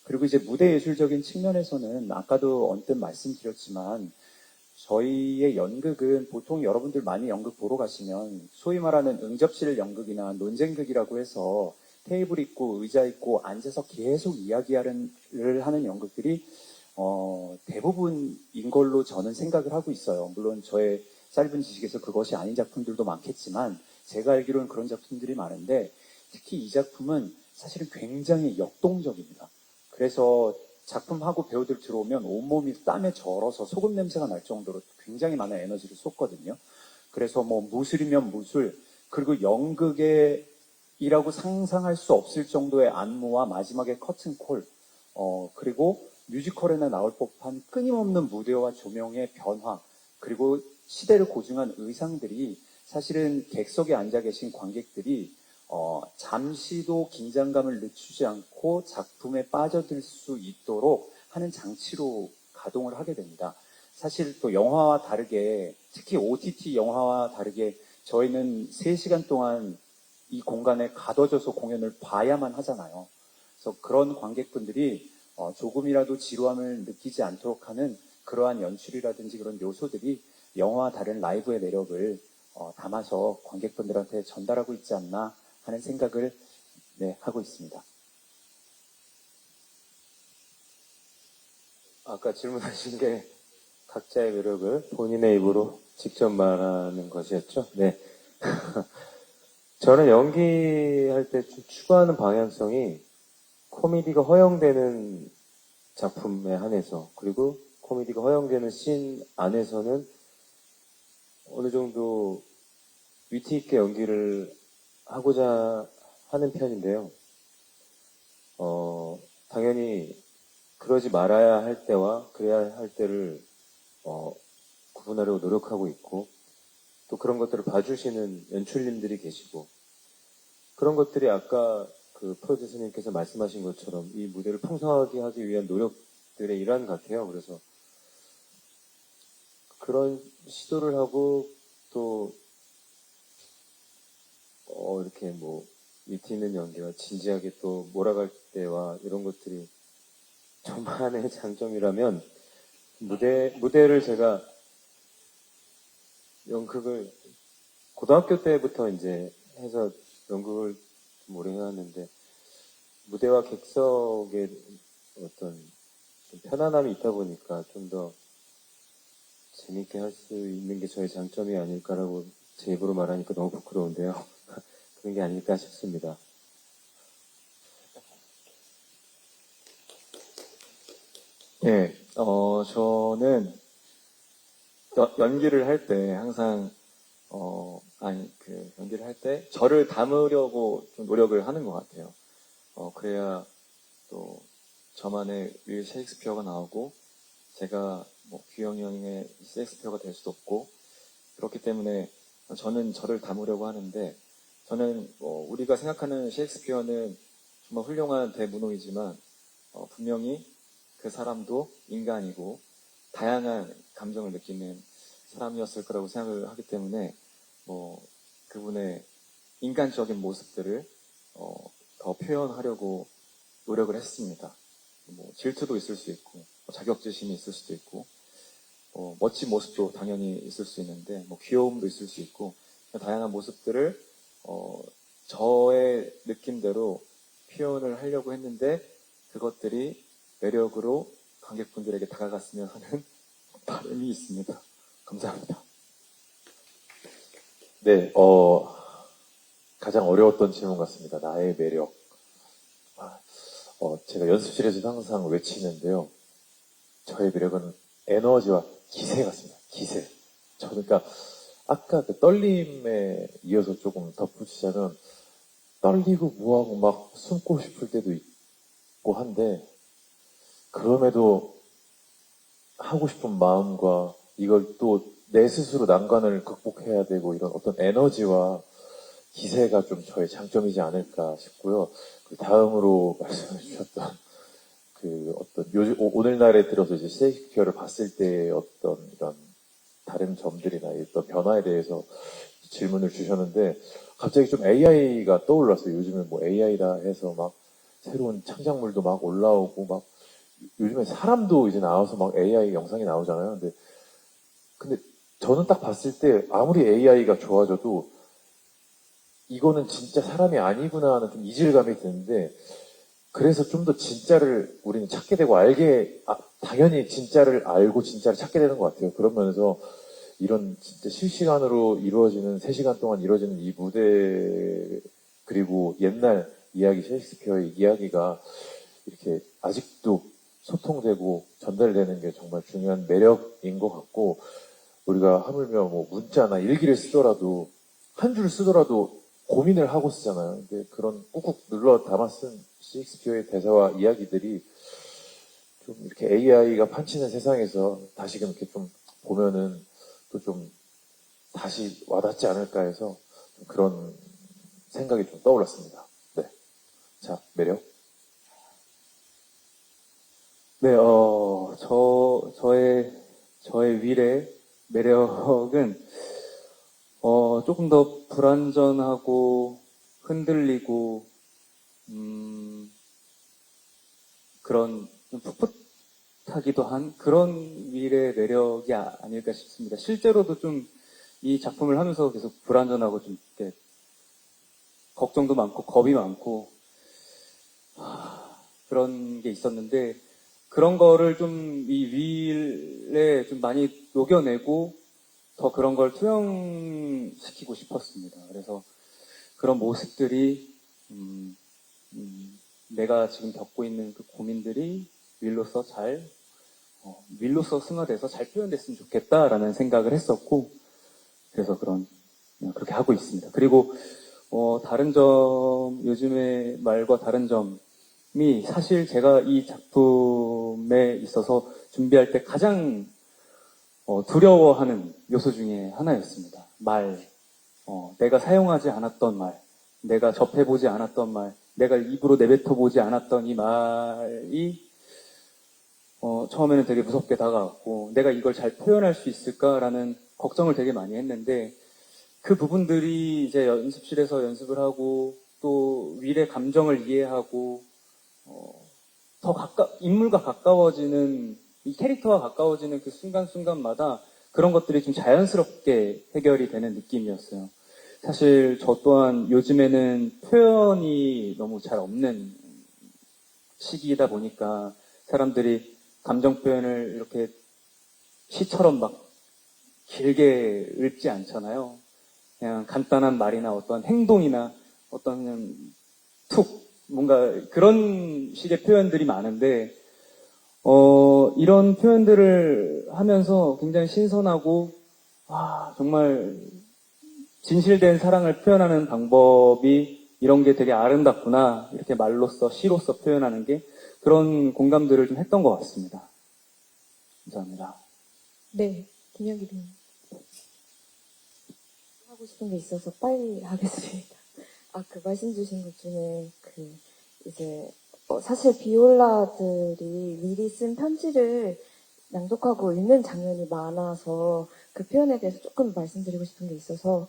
Speaker 7: 그리고 이제 무대 예술적인 측면에서는 아까도 언뜻 말씀드렸지만 저희의 연극은 보통 여러분들 많이 연극 보러 가시면 소위 말하는 응접실 연극이나 논쟁극이라고 해서 테이블 있고 의자 있고 앉아서 계속 이야기를 하는 연극들이 대부분인 걸로 저는 생각을 하고 있어요. 물론 저의 짧은 지식에서 그것이 아닌 작품들도 많겠지만 제가 알기로는 그런 작품들이 많은데 특히 이 작품은 사실은 굉장히 역동적입니다. 그래서 작품하고 배우들 들어오면 온몸이 땀에 절어서 소금 냄새가 날 정도로 굉장히 많은 에너지를 쏟거든요. 그래서 뭐 무술이면 무술, 그리고 연극이라고 상상할 수 없을 정도의 안무와 마지막에 커튼콜, 그리고 뮤지컬에나 나올 법한 끊임없는 무대와 조명의 변화, 그리고 시대를 고증한 의상들이 사실은 객석에 앉아 계신 관객들이 잠시도 긴장감을 늦추지 않고 작품에 빠져들 수 있도록 하는 장치로 가동을 하게 됩니다. 사실 또 영화와 다르게, 특히 OTT 영화와 다르게 저희는 3시간 동안 이 공간에 가둬져서 공연을 봐야만 하잖아요. 그래서 그런 관객분들이 조금이라도 지루함을 느끼지 않도록 하는 그러한 연출이라든지 그런 요소들이 영화와 다른 라이브의 매력을 담아서 관객분들한테 전달하고 있지 않나 하는 생각을 하고 있습니다.
Speaker 6: 아까 질문하신 게 각자의 매력을 본인의 입으로 직접 말하는 것이었죠. 네. 저는 연기할 때 좀 추구하는 방향성이 코미디가 허용되는 작품에 한해서, 그리고 코미디가 허용되는 씬 안에서는 어느 정도 위트 있게 연기를 하고자 하는 편인데요. 당연히 그러지 말아야 할 때와 그래야 할 때를 구분하려고 노력하고 있고, 또 그런 것들을 봐주시는 연출님들이 계시고, 그런 것들이 아까 그 프로듀서님께서 말씀하신 것처럼 이 무대를 풍성하게 하기 위한 노력들의 일환 같아요. 그래서 그런 시도를 하고 또 이렇게 뭐 위트 있는 연기와 진지하게 또 몰아갈 때와 이런 것들이 저만의 장점이라면 무대를 제가 연극을 고등학교 때부터 이제 해서 연극을 좀 오래 해왔는데 무대와 객석에 어떤 좀 편안함이 있다 보니까 좀 더 재밌게 할 수 있는 게 저의 장점이 아닐까라고 제 입으로 말하니까 너무 부끄러운데요. 그런 게 아닐까 싶습니다.
Speaker 5: 예, 저는 연기를 할 때 항상 연기를 할 때 저를 담으려고 좀 노력을 하는 것 같아요. 그래야 또 저만의 윌 셰익스피어가 나오고 제가 뭐 규영이 형의 셰익스피어가 될 수도 없고, 그렇기 때문에 저는 저를 담으려고 하는데, 저는 우리가 생각하는 셰익스피어는 정말 훌륭한 대문호이지만 분명히 그 사람도 인간이고 다양한 감정을 느끼는 사람이었을 거라고 생각을 하기 때문에 그분의 인간적인 모습들을 더 표현하려고 노력을 했습니다. 질투도 있을 수 있고 자격지심이 있을 수도 있고 멋진 모습도 당연히 있을 수 있는데 귀여움도 있을 수 있고, 다양한 모습들을 저의 느낌대로 표현을 하려고 했는데 그것들이 매력으로 관객분들에게 다가갔으면 하는 바람이 있습니다. 감사합니다.
Speaker 6: 네, 가장 어려웠던 질문 같습니다. 나의 매력. 제가 연습실에서 항상 외치는데요. 저의 매력은 에너지와 기세 같습니다. 기세. 그러니까 아까 그 떨림에 이어서 조금 덧붙이자면 떨리고 뭐하고 막 숨고 싶을 때도 있고 한데 그럼에도 하고 싶은 마음과 이걸 또 내 스스로 난관을 극복해야 되고 이런 어떤 에너지와 기세가 좀 저의 장점이지 않을까 싶고요. 그 다음으로 말씀해 주셨던 그 어떤 오늘날에 들어서 이제 셰익스피어를 봤을 때 어떤 이런 다른 점들이나 어떤 변화에 대해서 질문을 주셨는데 갑자기 좀 AI가 떠올랐어요. 요즘에 뭐 AI라 해서 막 새로운 창작물도 막 올라오고 막 요즘에 사람도 이제 나와서 막 AI 영상이 나오잖아요. 근데 저는 딱 봤을 때 아무리 AI가 좋아져도 이거는 진짜 사람이 아니구나 하는 좀 이질감이 드는데 그래서 좀 더 진짜를 우리는 찾게 되고 당연히 진짜를 알고 진짜를 찾게 되는 것 같아요. 그런 면에서 이런 진짜 실시간으로 이루어지는 3시간 동안 이루어지는 이 무대 그리고 옛날 이야기 셰익스피어의 이야기가 이렇게 아직도 소통되고 전달되는 게 정말 중요한 매력인 것 같고 우리가 하물며 뭐 문자나 일기를 쓰더라도 한 줄 쓰더라도 고민을 하고 쓰잖아요. 근데 그런 꾹꾹 눌러 담아 쓴 셰익스피어의 대사와 이야기들이 좀 이렇게 AI가 판치는 세상에서 다시금 이렇게 좀 보면은 또 좀 다시 와닿지 않을까 해서 그런 생각이 좀 떠올랐습니다. 네. 자, 매력.
Speaker 5: 네, 저의 윌의 매력은, 조금 더 불완전하고, 흔들리고, 그런, 좀 풋풋하기도 한 그런 윌의 매력이 아닐까 싶습니다. 실제로도 좀 이 작품을 하면서 계속 불완전하고 좀 이렇게 걱정도 많고, 겁이 많고, 그런 게 있었는데, 그런 거를 좀 이 윌에 좀 많이 녹여내고 더 그런 걸 투영시키고 싶었습니다. 그래서 그런 모습들이 내가 지금 겪고 있는 그 고민들이 윌로서 승화돼서 잘 표현됐으면 좋겠다라는 생각을 했었고 그래서 그렇게 하고 있습니다. 그리고 다른 점, 요즘의 말과 다른 점이 사실 제가 이 작품에 있어서 준비할 때 가장 두려워하는 요소 중에 하나였습니다. 내가 사용하지 않았던 말, 내가 접해보지 않았던 말, 내가 입으로 내뱉어보지 않았던 이 말이 처음에는 되게 무섭게 다가왔고 내가 이걸 잘 표현할 수 있을까라는 걱정을 되게 많이 했는데 그 부분들이 이제 연습실에서 연습을 하고 또 윌의 감정을 이해하고 인물과 가까워지는 이 캐릭터와 가까워지는 그 순간순간마다 그런 것들이 좀 자연스럽게 해결이 되는 느낌이었어요. 사실 저 또한 요즘에는 표현이 너무 잘 없는 시기이다 보니까 사람들이 감정 표현을 이렇게 시처럼 막 길게 읊지 않잖아요. 그냥 간단한 말이나 어떤 행동이나 어떤 그냥 뭔가 그런 식의 표현들이 많은데 이런 표현들을 하면서 굉장히 신선하고 정말 진실된 사랑을 표현하는 방법이 이런 게 되게 아름답구나 이렇게 말로써 시로써 표현하는 게 그런 공감들을 좀 했던 것 같습니다. 감사합니다.
Speaker 1: 네, 김영기 배우님.
Speaker 8: 하고 싶은 게 있어서 빨리 하겠습니다. 그 말씀 주신 것 중에 사실 비올라들이 미리 쓴 편지를 낭독하고 읽는 장면이 많아서 그 표현에 대해서 조금 말씀드리고 싶은 게 있어서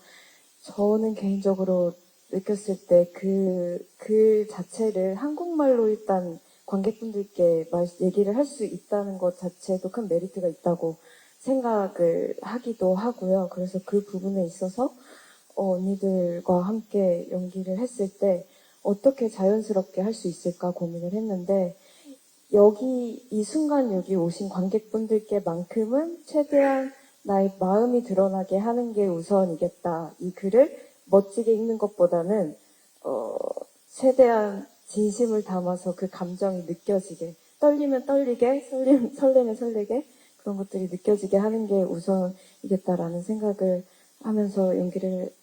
Speaker 8: 저는 개인적으로 느꼈을 때 그 자체를 한국말로 일단 관객분들께 얘기를 할 수 있다는 것 자체도 큰 메리트가 있다고 생각을 하기도 하고요. 그래서 그 부분에 있어서 언니들과 함께 연기를 했을 때 어떻게 자연스럽게 할 수 있을까 고민을 했는데 이 순간 여기 오신 관객분들께만큼은 최대한 나의 마음이 드러나게 하는 게 우선이겠다. 이 글을
Speaker 3: 멋지게 읽는 것보다는 최대한 진심을 담아서 그 감정이 느껴지게, 떨리면 떨리게, 설레면 설레게, 그런 것들이 느껴지게 하는 게 우선이겠다라는 생각을 하면서 연기를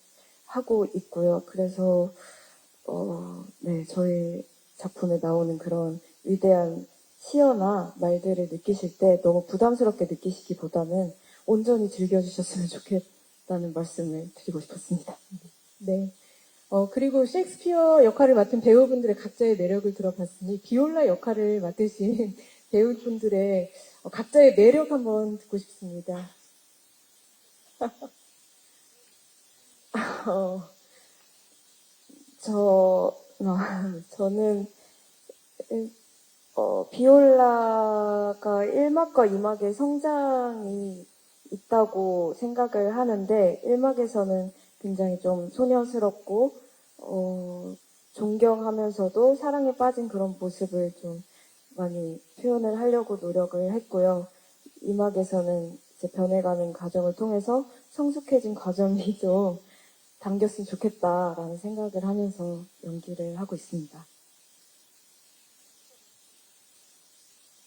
Speaker 3: 하고 있고요. 그래서 네, 저희 작품에 나오는 그런 위대한 시어나 말들을 느끼실 때 너무 부담스럽게 느끼시기보다는 온전히 즐겨주셨으면 좋겠다는 말씀을 드리고 싶었습니다.
Speaker 1: 네. 그리고 셰익스피어 역할을 맡은 배우분들의 각자의 매력을 들어봤으니 비올라 역할을 맡으신 배우분들의 각자의 매력 한번 듣고 싶습니다.
Speaker 3: 저는 비올라가 1막과 2막의 성장이 있다고 생각을 하는데 1막에서는 굉장히 좀 소녀스럽고 존경하면서도 사랑에 빠진 그런 모습을 좀 많이 표현을 하려고 노력을 했고요. 2막에서는 이제 변해가는 과정을 통해서 성숙해진 과정이 좀 당겼으면 좋겠다라는 생각을 하면서 연기를 하고 있습니다.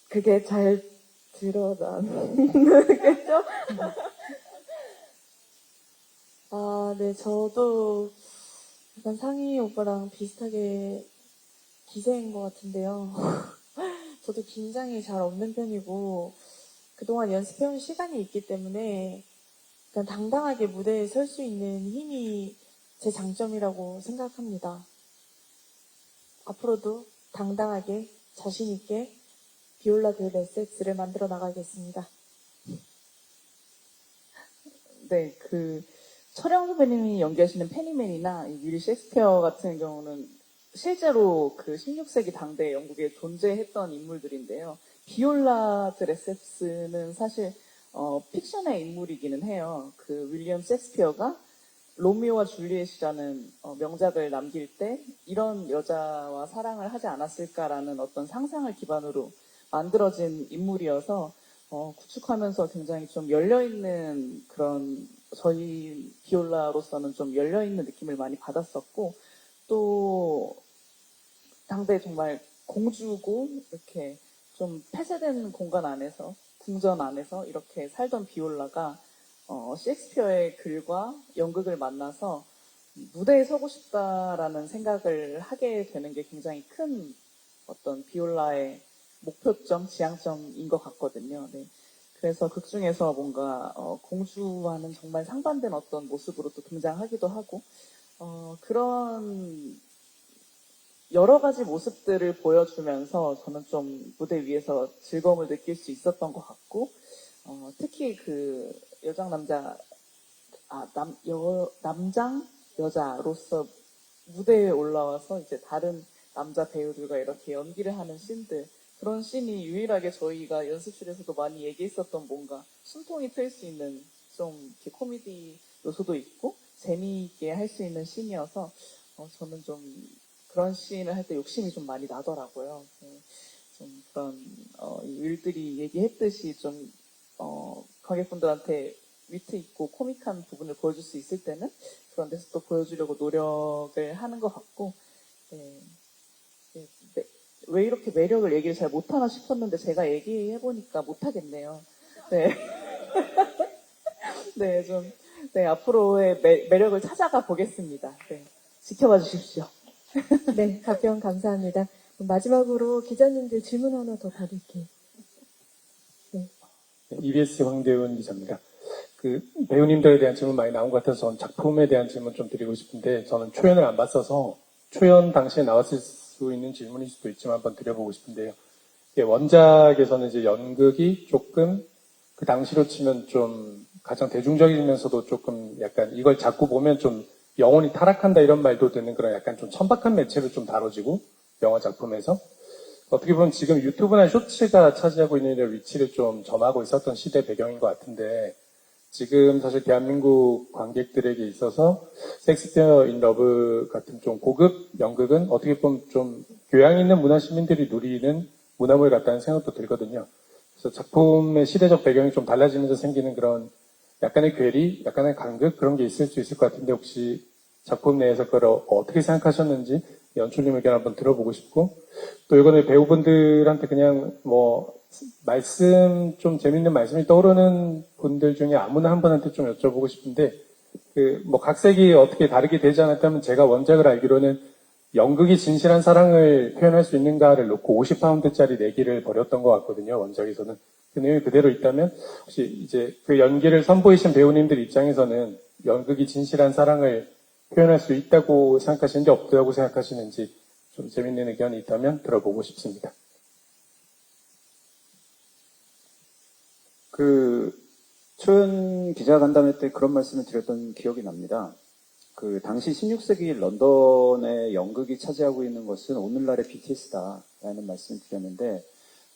Speaker 3: 그게 잘 드러나겠죠? 네, 저도 약간 상희 오빠랑 비슷하게 기세인 것 같은데요. 저도 긴장이 잘 없는 편이고, 그동안 연습해온 시간이 있기 때문에, 약간 당당하게 무대에 설 수 있는 힘이 제 장점이라고 생각합니다. 앞으로도 당당하게, 자신있게 비올라 드 레섹스를 만들어 나가겠습니다.
Speaker 4: 네, 철영 선배님이 연기하시는 페니맨이나 윌리 셰익스피어 같은 경우는 실제로 16세기 당대 영국에 존재했던 인물들인데요. 비올라 드 레섹스는 사실 픽션의 인물이기는 해요. 윌리엄 셰익스피어가 로미오와 줄리엣이라는 명작을 남길 때 이런 여자와 사랑을 하지 않았을까라는 어떤 상상을 기반으로 만들어진 인물이어서 구축하면서 굉장히 좀 열려있는 그런 저희 비올라로서는 좀 열려있는 느낌을 많이 받았었고 또 당대 정말 공주고 이렇게 좀 폐쇄된 공간 안에서 궁전 안에서 이렇게 살던 비올라가 셰익스피어의 글과 연극을 만나서 무대에 서고 싶다라는 생각을 하게 되는 게 굉장히 큰 어떤 비올라의 목표점, 지향점인 것 같거든요. 네. 그래서 극 중에서 뭔가 공주와는 정말 상반된 어떤 모습으로 또 등장하기도 하고 그런 여러 가지 모습들을 보여주면서 저는 좀 무대 위에서 즐거움을 느낄 수 있었던 것 같고 특히 남장 여자로서 무대에 올라와서 이제 다른 남자 배우들과 이렇게 연기를 하는 씬들 그런 씬이 유일하게 저희가 연습실에서도 많이 얘기했었던 뭔가 숨통이 트일 수 있는 좀 이렇게 코미디 요소도 있고 재미있게 할 수 있는 씬이어서 저는 좀 그런 씬을 할 때 욕심이 좀 많이 나더라고요. 좀 그런 일들이 얘기했듯이 좀 관객분들한테 위트 있고 코믹한 부분을 보여줄 수 있을 때는 그런 데서 또 보여주려고 노력을 하는 것 같고 왜 이렇게 매력을 얘기를 잘 못하나 싶었는데 제가 얘기해보니까 못하겠네요. 네. 네, 앞으로의 매력을 찾아가 보겠습니다. 네. 지켜봐 주십시오.
Speaker 1: 네, 답변 감사합니다. 마지막으로 기자님들 질문 하나 더 받을게요. 네.
Speaker 2: EBS 황대훈 기자입니다. 배우님들에 대한 질문 많이 나온 것 같아서 작품에 대한 질문 좀 드리고 싶은데 저는 초연을 안 봤어서 초연 당시에 나왔을 수 있는 질문일 수도 있지만 한번 드려보고 싶은데요. 원작에서는 이제 연극이 조금 그 당시로 치면 좀 가장 대중적이면서도 조금 약간 이걸 자꾸 보면 좀 영혼이 타락한다 이런 말도 듣는 그런 약간 좀 천박한 매체로 좀 다뤄지고 영화 작품에서 어떻게 보면 지금 유튜브나 쇼츠가 차지하고 있는 이런 위치를 좀 점하고 있었던 시대 배경인 것 같은데 지금 사실 대한민국 관객들에게 있어서 셰익스피어 인 러브 같은 좀 고급 연극은 어떻게 보면 좀 교양 있는 문화 시민들이 누리는 문화물 같다는 생각도 들거든요. 그래서 작품의 시대적 배경이 좀 달라지면서 생기는 그런 약간의 괴리, 약간의 간극 그런 게 있을 수 있을 것 같은데 혹시 작품 내에서 그걸 어떻게 생각하셨는지 연출님 의견 한번 들어보고 싶고, 또 이번에 배우분들한테 그냥 좀 재밌는 말씀이 떠오르는 분들 중에 아무나 한 분한테 좀 여쭤보고 싶은데, 각색이 어떻게 다르게 되지 않았다면 제가 원작을 알기로는 연극이 진실한 사랑을 표현할 수 있는가를 놓고 50파운드짜리 내기를 벌였던 것 같거든요, 원작에서는. 그 내용이 그대로 있다면, 혹시 이제 그 연기를 선보이신 배우님들 입장에서는 연극이 진실한 사랑을 표현할 수 있다고 생각하시는지 없다고 생각하시는지 좀 재밌는 의견이 있다면 들어보고 싶습니다.
Speaker 7: 초연 기자간담회 때 그런 말씀을 드렸던 기억이 납니다. 당시 16세기 런던의 연극이 차지하고 있는 것은 오늘날의 BTS다라는 말씀을 드렸는데,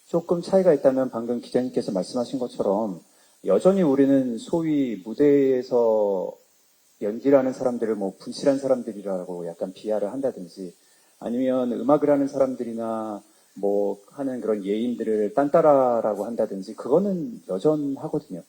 Speaker 7: 조금 차이가 있다면 방금 기자님께서 말씀하신 것처럼 여전히 우리는 소위 무대에서 연기를 하는 사람들을 분실한 사람들이라고 약간 비하를 한다든지, 아니면 음악을 하는 사람들이나 하는 그런 예인들을 딴따라라고 한다든지, 그거는 여전하거든요.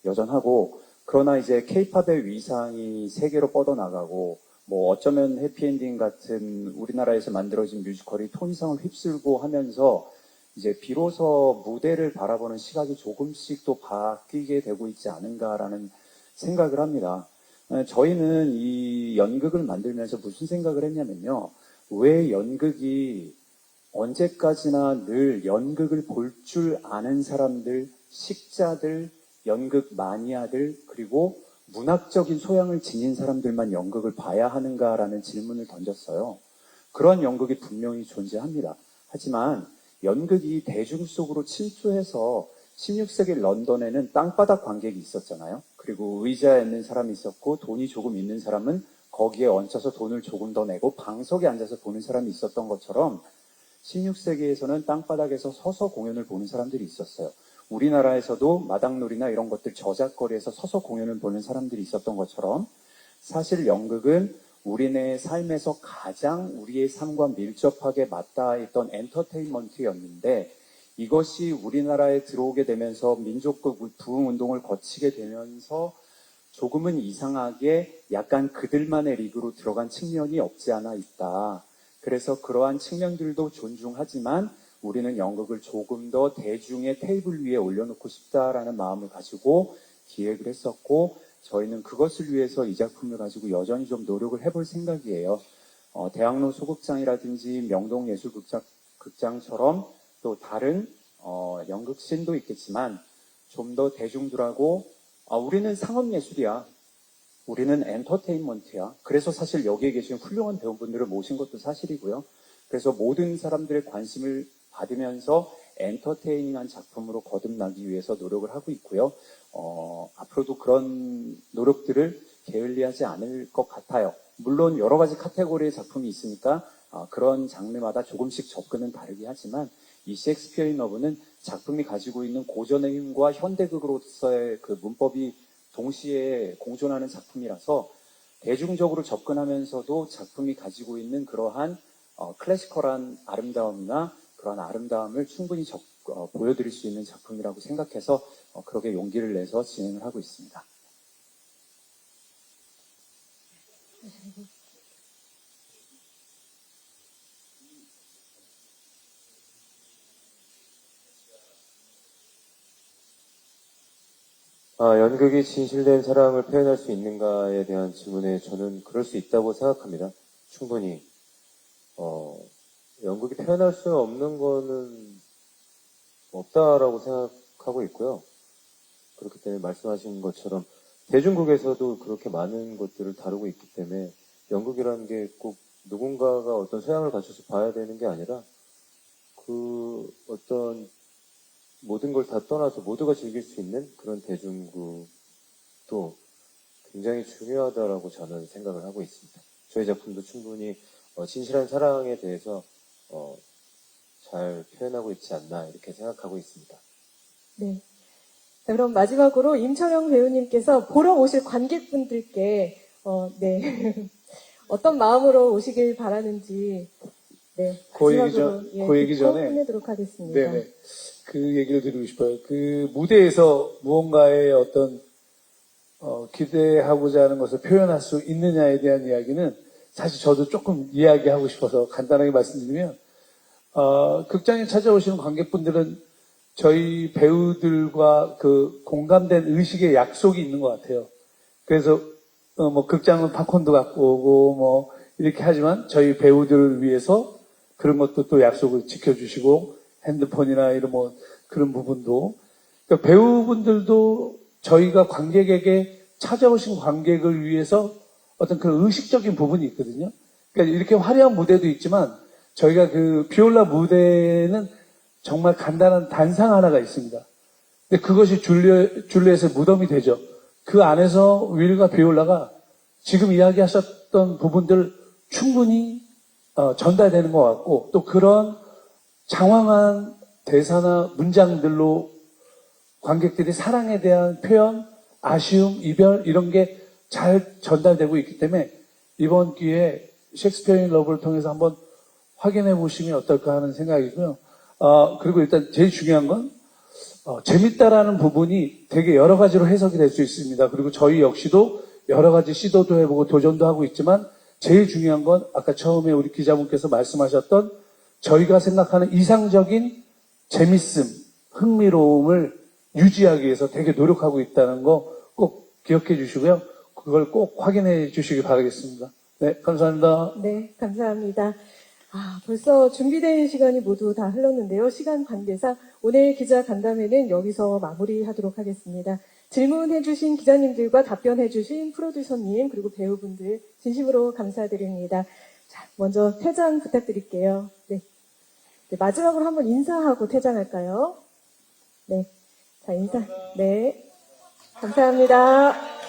Speaker 7: 여전하고, 그러나 이제 케이팝의 위상이 세계로 뻗어나가고, 어쩌면 해피엔딩 같은 우리나라에서 만들어진 뮤지컬이 톤성을 휩쓸고 하면서 이제 비로소 무대를 바라보는 시각이 조금씩 또 바뀌게 되고 있지 않은가라는 생각을 합니다. 저희는 이 연극을 만들면서 무슨 생각을 했냐면요. 왜 연극이 언제까지나 늘 연극을 볼 줄 아는 사람들, 식자들, 연극 마니아들, 그리고 문학적인 소양을 지닌 사람들만 연극을 봐야 하는가라는 질문을 던졌어요. 그런 연극이 분명히 존재합니다. 하지만 연극이 대중 속으로 침투해서 16세기 런던에는 땅바닥 관객이 있었잖아요. 그리고 의자에 있는 사람이 있었고, 돈이 조금 있는 사람은 거기에 얹혀서 돈을 조금 더 내고 방석에 앉아서 보는 사람이 있었던 것처럼 16세기에서는 땅바닥에서 서서 공연을 보는 사람들이 있었어요. 우리나라에서도 마당놀이나 이런 것들 저작거리에서 서서 공연을 보는 사람들이 있었던 것처럼, 사실 연극은 우리네 삶에서 가장 우리의 삶과 밀접하게 맞닿아 있던 엔터테인먼트였는데, 이것이 우리나라에 들어오게 되면서 민족극 부흥운동을 거치게 되면서 조금은 이상하게 약간 그들만의 리그로 들어간 측면이 없지 않아 있다. 그래서 그러한 측면들도 존중하지만 우리는 연극을 조금 더 대중의 테이블 위에 올려놓고 싶다라는 마음을 가지고 기획을 했었고, 저희는 그것을 위해서 이 작품을 가지고 여전히 좀 노력을 해볼 생각이에요. 대학로 소극장이라든지 명동예술극장처럼 또 다른 연극씬도 있겠지만 좀 더 대중들하고 우리는 상업예술이야, 우리는 엔터테인먼트야. 그래서 사실 여기에 계신 훌륭한 배우분들을 모신 것도 사실이고요. 그래서 모든 사람들의 관심을 받으면서 엔터테이닝한 작품으로 거듭나기 위해서 노력을 하고 있고요. 앞으로도 그런 노력들을 게을리하지 않을 것 같아요. 물론 여러 가지 카테고리의 작품이 있으니까 그런 장르마다 조금씩 접근은 다르긴 하지만, 이 셰익스피어 인 러브는 작품이 가지고 있는 고전의 힘과 현대극으로서의 그 문법이 동시에 공존하는 작품이라서 대중적으로 접근하면서도 작품이 가지고 있는 그러한 클래시컬한 아름다움이나 그러한 아름다움을 충분히 보여드릴 수 있는 작품이라고 생각해서 그렇게 용기를 내서 진행을 하고 있습니다.
Speaker 6: 연극이 진실된 사랑을 표현할 수 있는가에 대한 질문에 저는 그럴 수 있다고 생각합니다. 충분히. 연극이 표현할 수 없는 거는 없다라고 생각하고 있고요. 그렇기 때문에 말씀하신 것처럼 대중극에서도 그렇게 많은 것들을 다루고 있기 때문에 연극이라는 게 꼭 누군가가 어떤 소양을 갖춰서 봐야 되는 게 아니라 그 어떤 모든 걸 다 떠나서 모두가 즐길 수 있는 그런 대중극도 굉장히 중요하다라고 저는 생각을 하고 있습니다. 저희 작품도 충분히 진실한 사랑에 대해서 잘 표현하고 있지 않나 이렇게 생각하고 있습니다.
Speaker 1: 네. 자, 그럼 마지막으로 임철영 배우님께서 보러 오실 관객분들께 어떤 마음으로 오시길 바라는지
Speaker 2: 그 얘기 전에
Speaker 1: 끝내도록 하겠습니다.
Speaker 2: 네네. 그 얘기를 드리고 싶어요. 그 무대에서 무언가의 어떤 기대하고자 하는 것을 표현할 수 있느냐에 대한 이야기는 사실 저도 조금 이야기하고 싶어서 간단하게 말씀드리면, 극장에 찾아오시는 관객분들은 저희 배우들과 그 공감된 의식의 약속이 있는 것 같아요. 그래서 뭐 극장은 팝콘도 갖고 오고 뭐 이렇게 하지만 저희 배우들을 위해서 그런 것도 또 약속을 지켜주시고 핸드폰이나 이런 뭐 그런 부분도, 그러니까 배우분들도 저희가 관객에게 찾아오신 관객을 위해서 어떤 그런 의식적인 부분이 있거든요. 그러니까 이렇게 화려한 무대도 있지만 저희가 그 비올라 무대는 정말 간단한 단상 하나가 있습니다. 근데 그것이 줄리엣의 무덤이 되죠. 그 안에서 윌과 비올라가 지금 이야기하셨던 부분들 충분히 전달되는 것 같고, 또 그런 장황한 대사나 문장들로 관객들이 사랑에 대한 표현, 아쉬움, 이별 이런 게 잘 전달되고 있기 때문에 이번 기회에 셰익스피어인 러브를 통해서 한번 확인해 보시면 어떨까 하는 생각이고요. 그리고 일단 제일 중요한 건 재밌다라는 부분이 되게 여러 가지로 해석이 될 수 있습니다. 그리고 저희 역시도 여러 가지 시도도 해보고 도전도 하고 있지만 제일 중요한 건 아까 처음에 우리 기자분께서 말씀하셨던 저희가 생각하는 이상적인 재밌음, 흥미로움을 유지하기 위해서 되게 노력하고 있다는 거 꼭 기억해 주시고요. 그걸 꼭 확인해 주시기 바라겠습니다. 네, 감사합니다.
Speaker 1: 네, 감사합니다. 벌써 준비된 시간이 모두 다 흘렀는데요. 시간 관계상 오늘 기자 간담회는 여기서 마무리하도록 하겠습니다. 질문해주신 기자님들과 답변해주신 프로듀서님 그리고 배우분들 진심으로 감사드립니다. 자, 먼저 퇴장 부탁드릴게요. 네, 마지막으로 한번 인사하고 퇴장할까요? 네, 자 인사. 네, 감사합니다.